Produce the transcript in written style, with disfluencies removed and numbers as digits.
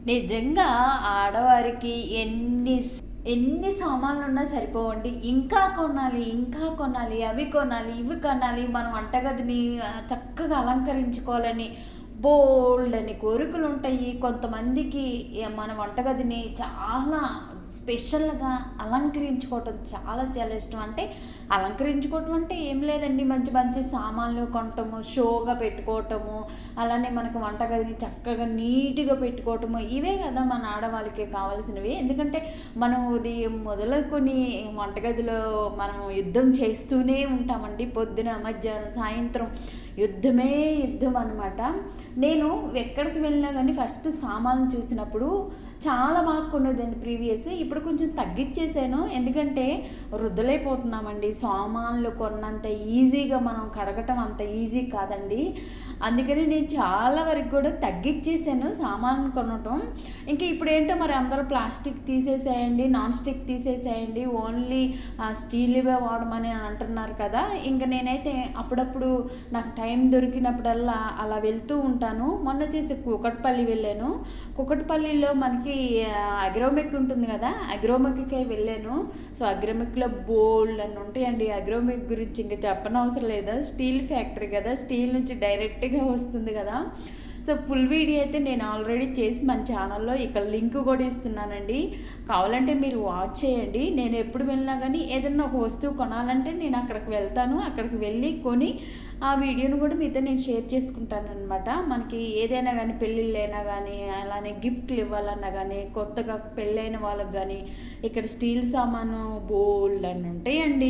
నిజంగా ఆడవారికి ఎన్ని సామాన్లున్నా సరిపోవండి. ఇంకా కొనాలి, ఇంకా కొనాలి, అవి కొనాలి, ఇవి కొనాలి, మన వంటగదిని చక్కగా అలంకరించుకోవాలని బోల్డన్ని కోరికలుంటాయి. కొంతమందికి మన వంటగదిని చాలా స్పెషల్‌గా అలంకరించుకోవటం చాలా చాలా ఇష్టం. అంటే అలంకరించుకోవటం అంటే ఏం లేదండి, మంచి మంచి సామాన్లు కొనటము, షోగా పెట్టుకోవటము, అలానే మనకు వంటగదిని చక్కగా నీట్‌గా పెట్టుకోవటము, ఇవే కదా మన ఆడవాళ్ళకి కావాల్సినవి. ఎందుకంటే మనం ఉదయం మొదలుకొని వంటగదిలో మనం యుద్ధం చేస్తూనే ఉంటామండి. పొద్దున, మధ్యాహ్నం, సాయంత్రం యుద్ధమే యుద్ధం అనమాట. నేను ఎక్కడికి వెళ్ళినా కానీ ఫస్ట్ సామాన్లు చూసినప్పుడు చాలా బాగా కొనేదాన్ని ప్రీవియస్. ఇప్పుడు కొంచెం తగ్గిచ్చేసాను. ఎందుకంటే వృద్ధులైపోతున్నామండి. సామాన్లు కొన్నంత ఈజీగా మనం కడగటం అంత ఈజీ కాదండి. అందుకని నేను చాలా వరకు కూడా తగ్గిచ్చేసాను సామాన్లు కొనటం. ఇంకా ఇప్పుడేంటో మరి అందరూ ప్లాస్టిక్ తీసేసేయండి, నాన్ స్టిక్ తీసేసేయండి, ఓన్లీ స్టీల్‌వే వాడమని అంటున్నారు కదా! ఇంక నేనైతే అప్పుడప్పుడు నాకు టైం దొరికినప్పుడల్లా అలా వెళ్తూ ఉంటాను. మొన్నొచ్చేసి కూకట్పల్లి వెళ్ళాను. కూకట్పల్లిలో మనకి అగ్రోమెక్ ఉంటుంది కదా, అగ్రోమెక్‌కే వెళ్ళాను. సో అగ్రోమెక్‌లో బోల్డన్ని ఉంటాయండి. అగ్రోమెక్ గురించి ఇంక చెప్పనవసరం లేదా, స్టీల్ ఫ్యాక్టరీ కదా, స్టీల్ నుంచి డైరెక్ట్‌గా వస్తుంది కదా. సో ఫుల్ వీడియో అయితే నేను ఆల్రెడీ చేసి మన ఛానల్లో ఇక్కడ లింక్ కూడా ఇస్తున్నానండి. కావాలంటే మీరు వాచ్ చేయండి. నేను ఎప్పుడు వెళ్ళినా కానీ ఏదన్నా ఒక వస్తువు కొనాలంటే నేను అక్కడికి వెళ్తాను. అక్కడికి వెళ్ళి కొని ఆ వీడియోను కూడా మీతో నేను షేర్ చేసుకుంటానన్నమాట. మనకి ఏదైనా కానీ పెళ్ళిళ్ళైనా కానీ, అలానే గిఫ్ట్లు ఇవ్వాలన్నా కానీ, కొత్తగా పెళ్ళైన వాళ్ళకి కానీ ఇక్కడ స్టీల్ సామాను బోల్డన్ని ఉంటాయండి.